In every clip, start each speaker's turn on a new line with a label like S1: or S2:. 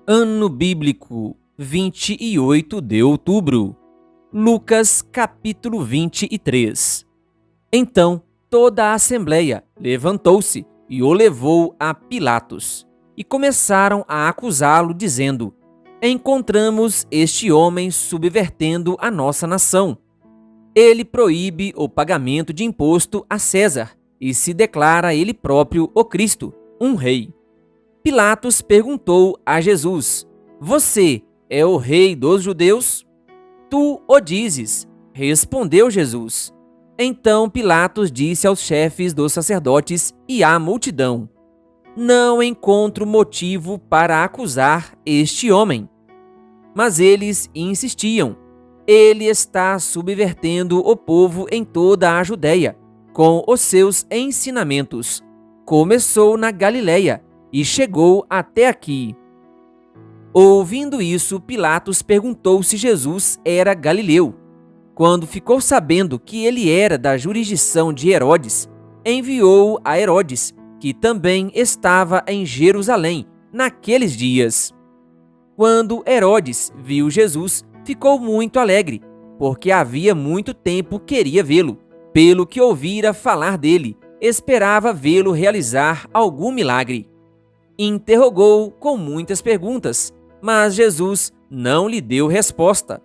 S1: Ano bíblico 28 de outubro. Lucas capítulo 23. Então toda a assembleia levantou-se e o levou a Pilatos. E começaram a acusá-lo, dizendo: Encontramos este homem subvertendo a nossa nação. Ele proíbe o pagamento de imposto a César e se declara ele próprio o Cristo, um rei. Pilatos perguntou a Jesus: Você é o rei dos judeus? Tu o dizes, respondeu Jesus. Então Pilatos disse aos chefes dos sacerdotes e à multidão: Não encontro motivo para acusar este homem. Mas eles insistiam: Ele está subvertendo o povo em toda a Judéia, com os seus ensinamentos. Começou na Galileia e chegou até aqui. Ouvindo isso, Pilatos perguntou se Jesus era galileu. Quando ficou sabendo que ele era da jurisdição de Herodes, enviou a Herodes, que também estava em Jerusalém naqueles dias. Quando Herodes viu Jesus, ficou muito alegre, porque havia muito tempo queria vê-lo, pelo que ouvira falar dele, esperava vê-lo realizar algum milagre. Interrogou com muitas perguntas, mas Jesus não lhe deu resposta.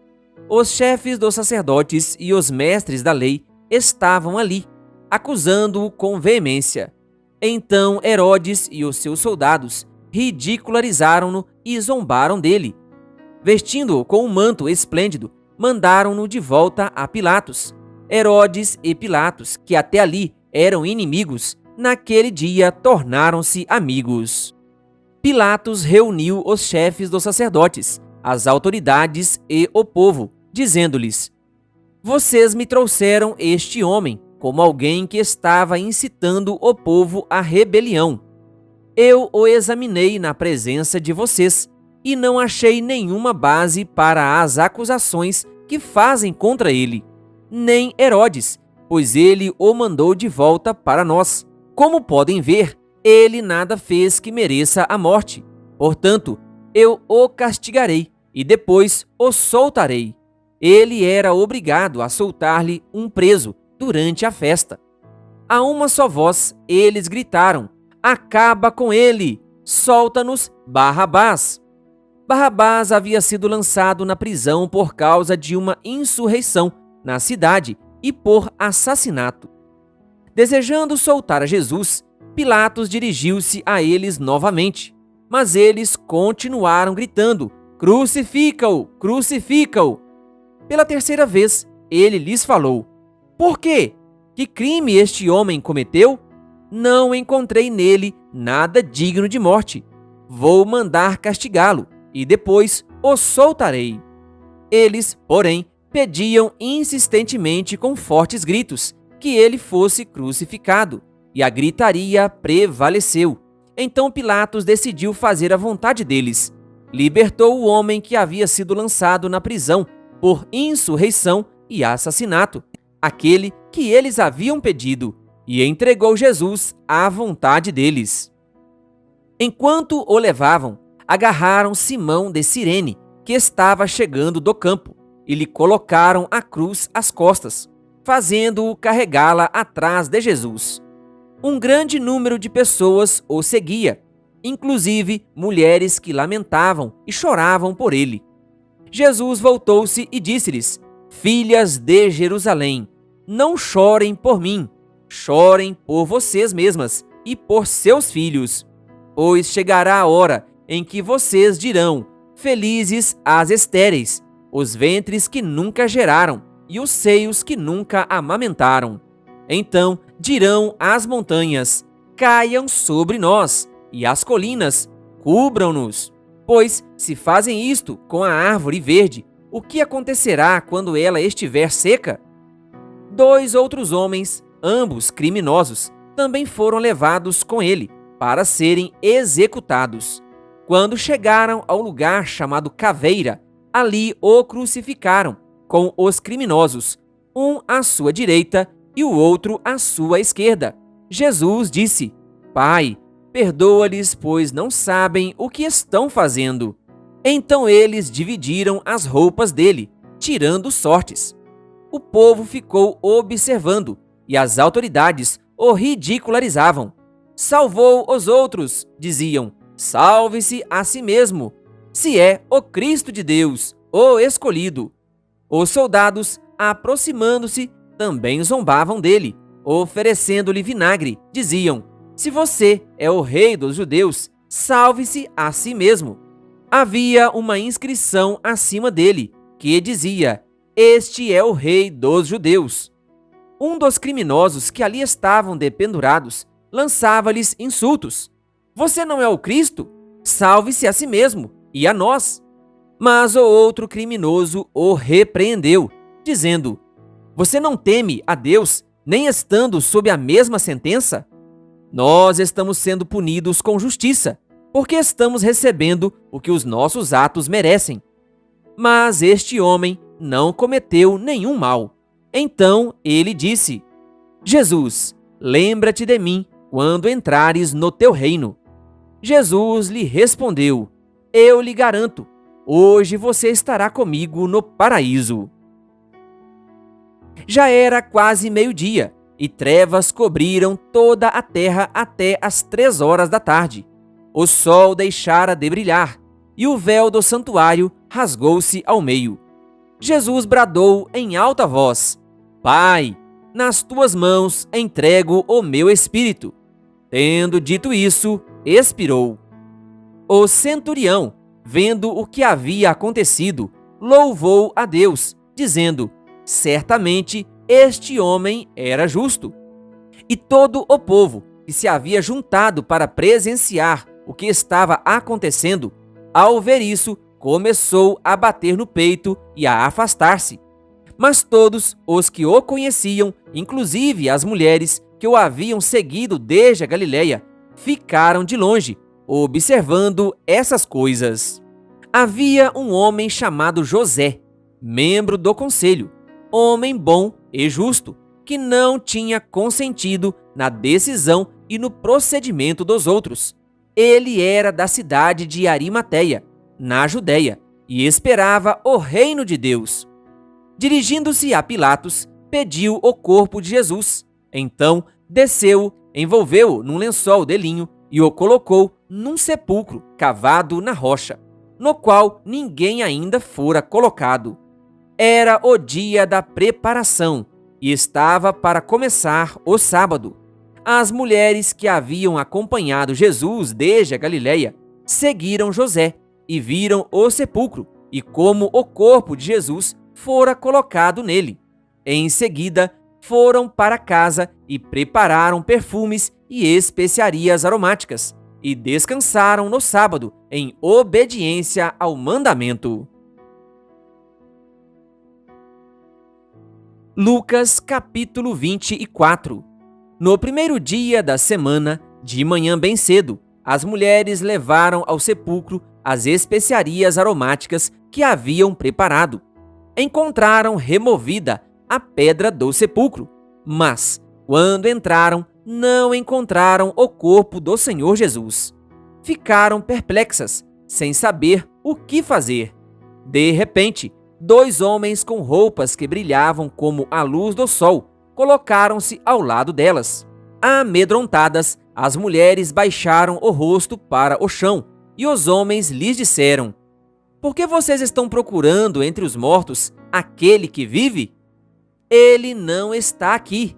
S1: Os chefes dos sacerdotes e os mestres da lei estavam ali, acusando-o com veemência. Então Herodes e os seus soldados ridicularizaram-no e zombaram dele. Vestindo-o com um manto esplêndido, mandaram-no de volta a Pilatos. Herodes e Pilatos, que até ali eram inimigos, naquele dia tornaram-se amigos. Pilatos reuniu os chefes dos sacerdotes, as autoridades e o povo, dizendo-lhes: Vocês me trouxeram este homem como alguém que estava incitando o povo à rebelião. Eu o examinei na presença de vocês e não achei nenhuma base para as acusações que fazem contra ele, nem Herodes, pois ele o mandou de volta para nós. Como podem ver, ele nada fez que mereça a morte. Portanto, eu o castigarei e depois o soltarei. Ele era obrigado a soltar-lhe um preso durante a festa. A uma só voz, eles gritaram: Acaba com ele! Solta-nos Barrabás! Barrabás havia sido lançado na prisão por causa de uma insurreição na cidade e por assassinato. Desejando soltar a Jesus, Pilatos dirigiu-se a eles novamente, mas eles continuaram gritando: Crucifica-o! Crucifica-o! Pela terceira vez, ele lhes falou: Por quê? Que crime este homem cometeu? Não encontrei nele nada digno de morte. Vou mandar castigá-lo e depois o soltarei. Eles, porém, pediam insistentemente com fortes gritos que ele fosse crucificado, e a gritaria prevaleceu. Então Pilatos decidiu fazer a vontade deles. Libertou o homem que havia sido lançado na prisão por insurreição e assassinato, aquele que eles haviam pedido, e entregou Jesus à vontade deles. Enquanto o levavam, agarraram Simão de Cirene, que estava chegando do campo, e lhe colocaram a cruz às costas, fazendo-o carregá-la atrás de Jesus. Um grande número de pessoas o seguia, inclusive mulheres que lamentavam e choravam por ele. Jesus voltou-se e disse-lhes: Filhas de Jerusalém, não chorem por mim, chorem por vocês mesmas e por seus filhos, pois chegará a hora em que vocês dirão: Felizes as estéreis, os ventres que nunca geraram e os seios que nunca amamentaram. Então dirão às montanhas: Caiam sobre nós, e às colinas: Cubram-nos. Pois, se fazem isto com a árvore verde, o que acontecerá quando ela estiver seca? 2 outros homens, ambos criminosos, também foram levados com ele para serem executados. Quando chegaram ao lugar chamado Caveira, ali o crucificaram com os criminosos, um à sua direita e o outro à sua esquerda. Jesus disse: Pai, perdoa-lhes, pois não sabem o que estão fazendo. Então eles dividiram as roupas dele, tirando sortes. O povo ficou observando e as autoridades o ridicularizavam. Salvou os outros, diziam. Salve-se a si mesmo, se é o Cristo de Deus, o escolhido. Os soldados, aproximando-se, também zombavam dele, oferecendo-lhe vinagre. Diziam: se você é o rei dos judeus, salve-se a si mesmo. Havia uma inscrição acima dele, que dizia: este é o rei dos judeus. Um dos criminosos que ali estavam dependurados lançava-lhes insultos. Você não é o Cristo? Salve-se a si mesmo e a nós. Mas o outro criminoso o repreendeu, dizendo: você não teme a Deus, nem estando sob a mesma sentença? Nós estamos sendo punidos com justiça, porque estamos recebendo o que os nossos atos merecem. Mas este homem não cometeu nenhum mal. Então ele disse: Jesus, lembra-te de mim quando entrares no teu reino. Jesus lhe respondeu: eu lhe garanto, hoje você estará comigo no paraíso. Já era quase meio-dia, e trevas cobriram toda a terra até as 3 horas da tarde. O sol deixara de brilhar, e o véu do santuário rasgou-se ao meio. Jesus bradou em alta voz: Pai, nas tuas mãos entrego o meu espírito. Tendo dito isso, expirou. O centurião, vendo o que havia acontecido, louvou a Deus, dizendo: certamente este homem era justo. E todo o povo que se havia juntado para presenciar o que estava acontecendo, ao ver isso, começou a bater no peito e a afastar-se. Mas todos os que o conheciam, inclusive as mulheres que o haviam seguido desde a Galileia, ficaram de longe, observando essas coisas. Havia um homem chamado José, membro do conselho, homem bom e justo, que não tinha consentido na decisão e no procedimento dos outros. Ele era da cidade de Arimateia, na Judéia, e esperava o reino de Deus. Dirigindo-se a Pilatos, pediu o corpo de Jesus. Então desceu, envolveu-o num lençol de linho e o colocou num sepulcro cavado na rocha, no qual ninguém ainda fora colocado. Era o dia da preparação e estava para começar o sábado. As mulheres que haviam acompanhado Jesus desde a Galileia seguiram José e viram o sepulcro e como o corpo de Jesus fora colocado nele. Em seguida, foram para casa e prepararam perfumes e especiarias aromáticas e descansaram no sábado em obediência ao mandamento. Lucas capítulo 24. No primeiro dia da semana, de manhã bem cedo, as mulheres levaram ao sepulcro as especiarias aromáticas que haviam preparado. Encontraram removida a pedra do sepulcro, mas, quando entraram, não encontraram o corpo do Senhor Jesus. Ficaram perplexas, sem saber o que fazer. De repente, 2 homens com roupas que brilhavam como a luz do sol colocaram-se ao lado delas. Amedrontadas, as mulheres baixaram o rosto para o chão, e os homens lhes disseram: por que vocês estão procurando entre os mortos aquele que vive? Ele não está aqui.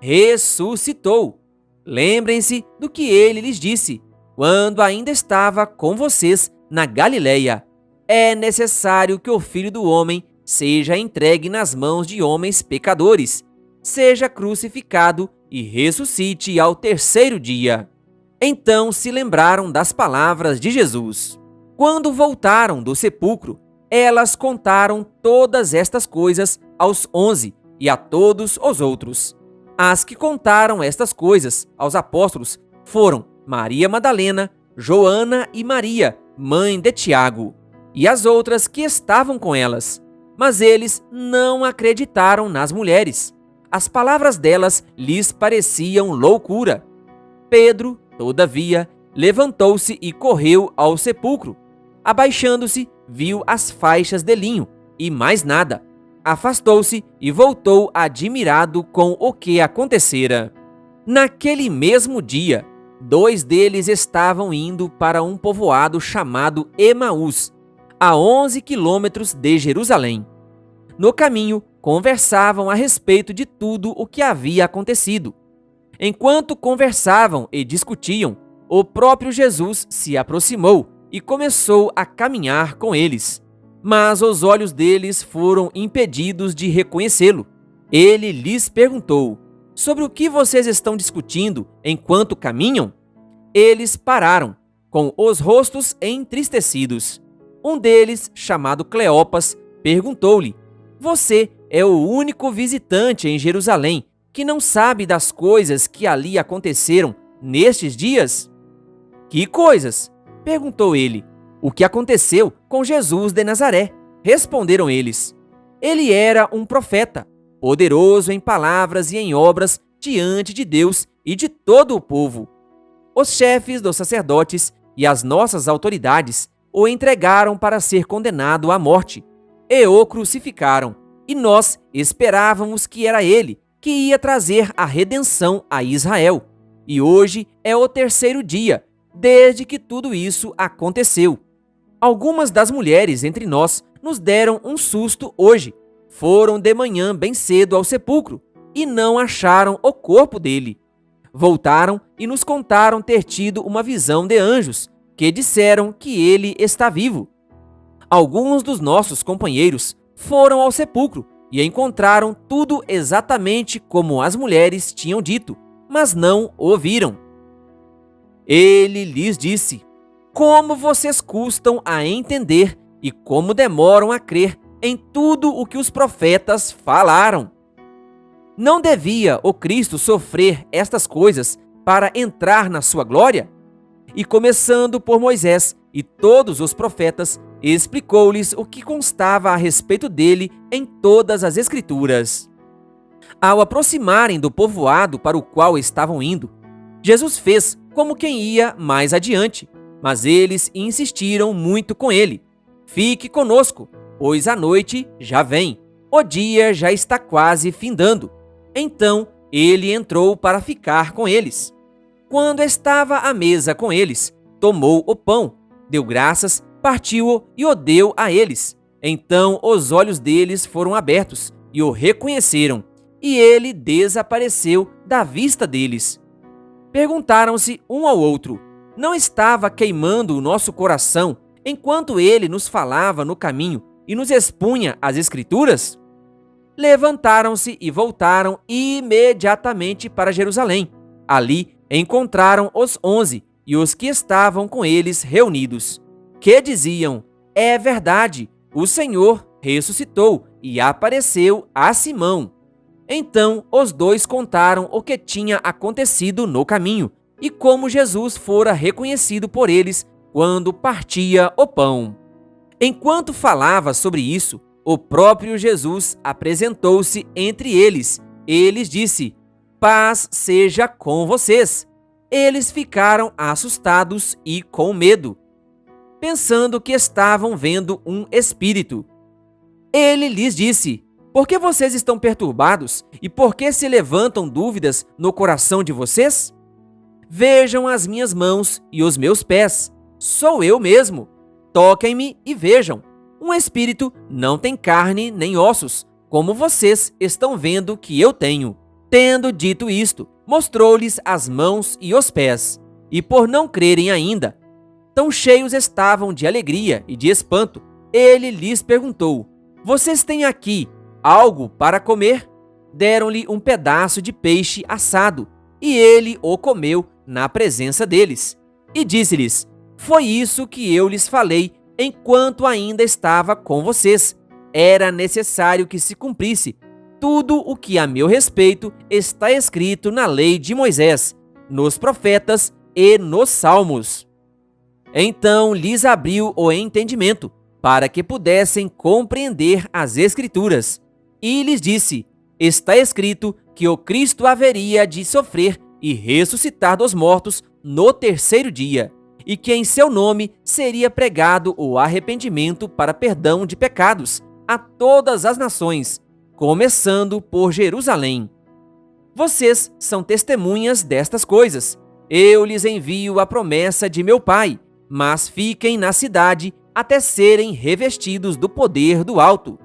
S1: Ressuscitou. Lembrem-se do que ele lhes disse, quando ainda estava com vocês na Galileia. É necessário que o Filho do Homem seja entregue nas mãos de homens pecadores, seja crucificado e ressuscite ao 3º dia. Então se lembraram das palavras de Jesus. Quando voltaram do sepulcro, elas contaram todas estas coisas aos 11 e a todos os outros. As que contaram estas coisas aos apóstolos foram Maria Madalena, Joana e Maria, mãe de Tiago, e as outras que estavam com elas. Mas eles não acreditaram nas mulheres. As palavras delas lhes pareciam loucura. Pedro, todavia, levantou-se e correu ao sepulcro. Abaixando-se, viu as faixas de linho e mais nada. Afastou-se e voltou admirado com o que acontecera. Naquele mesmo dia, 2 deles estavam indo para um povoado chamado Emaús, a 11 quilômetros de Jerusalém. No caminho, conversavam a respeito de tudo o que havia acontecido. Enquanto conversavam e discutiam, o próprio Jesus se aproximou e começou a caminhar com eles. Mas os olhos deles foram impedidos de reconhecê-lo. Ele lhes perguntou: sobre o que vocês estão discutindo enquanto caminham? Eles pararam, com os rostos entristecidos. Um deles, chamado Cleopas, perguntou-lhe: você é o único visitante em Jerusalém que não sabe das coisas que ali aconteceram nestes dias? Que coisas? Perguntou ele. O que aconteceu com Jesus de Nazaré? Responderam eles. Ele era um profeta, poderoso em palavras e em obras diante de Deus e de todo o povo. Os chefes dos sacerdotes e as nossas autoridades o entregaram para ser condenado à morte e o crucificaram. E nós esperávamos que era ele que ia trazer a redenção a Israel. E hoje é o 3º dia desde que tudo isso aconteceu. Algumas das mulheres entre nós nos deram um susto hoje. Foram de manhã bem cedo ao sepulcro e não acharam o corpo dele. Voltaram e nos contaram ter tido uma visão de anjos que disseram que ele está vivo. Alguns dos nossos companheiros foram ao sepulcro e encontraram tudo exatamente como as mulheres tinham dito, mas não o viram. Ele lhes disse: como vocês custam a entender e como demoram a crer em tudo o que os profetas falaram. Não devia o Cristo sofrer estas coisas para entrar na sua glória? E começando por Moisés e todos os profetas, explicou-lhes o que constava a respeito dele em todas as Escrituras. Ao aproximarem do povoado para o qual estavam indo, Jesus fez como quem ia mais adiante, mas eles insistiram muito com ele: fique conosco, pois a noite já vem, o dia já está quase findando. Então ele entrou para ficar com eles. Quando estava à mesa com eles, tomou o pão, deu graças, partiu-o e o deu a eles. Então os olhos deles foram abertos e o reconheceram, e ele desapareceu da vista deles. Perguntaram-se um ao outro: não estava queimando o nosso coração enquanto ele nos falava no caminho e nos expunha as Escrituras? Levantaram-se e voltaram imediatamente para Jerusalém. Ali encontraram os 11 e os que estavam com eles reunidos, que diziam: é verdade, o Senhor ressuscitou e apareceu a Simão. Então os 2 contaram o que tinha acontecido no caminho e como Jesus fora reconhecido por eles quando partia o pão. Enquanto falava sobre isso, o próprio Jesus apresentou-se entre eles e lhes disse: paz seja com vocês. Eles ficaram assustados e com medo, pensando que estavam vendo um espírito. Ele lhes disse: por que vocês estão perturbados e por que se levantam dúvidas no coração de vocês? Vejam as minhas mãos e os meus pés. Sou eu mesmo. Toquem-me e vejam. Um espírito não tem carne nem ossos, como vocês estão vendo que eu tenho. Tendo dito isto, mostrou-lhes as mãos e os pés. E por não crerem ainda, tão cheios estavam de alegria e de espanto, ele lhes perguntou: vocês têm aqui algo para comer? Deram-lhe um pedaço de peixe assado, e ele o comeu na presença deles. E disse-lhes: foi isso que eu lhes falei enquanto ainda estava com vocês. Era necessário que se cumprisse tudo o que a meu respeito está escrito na lei de Moisés, nos profetas e nos salmos. Então lhes abriu o entendimento, para que pudessem compreender as Escrituras. E lhes disse: está escrito que o Cristo haveria de sofrer e ressuscitar dos mortos no 3º dia, e que em seu nome seria pregado o arrependimento para perdão de pecados a todas as nações, começando por Jerusalém. Vocês são testemunhas destas coisas. Eu lhes envio a promessa de meu Pai, mas fiquem na cidade até serem revestidos do poder do alto.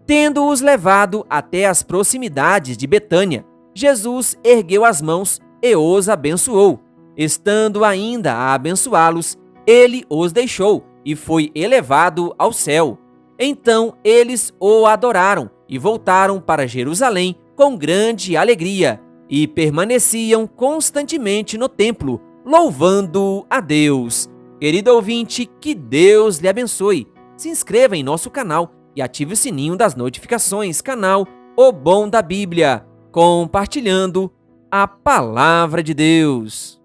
S1: Tendo-os levado até as proximidades de Betânia, Jesus ergueu as mãos e os abençoou. Estando ainda a abençoá-los, ele os deixou e foi elevado ao céu. Então eles o adoraram e voltaram para Jerusalém com grande alegria e permaneciam constantemente no templo, louvando a Deus. Querido ouvinte, que Deus lhe abençoe. Se inscreva em nosso canal e ative o sininho das notificações, canal O Bom da Bíblia, compartilhando a Palavra de Deus.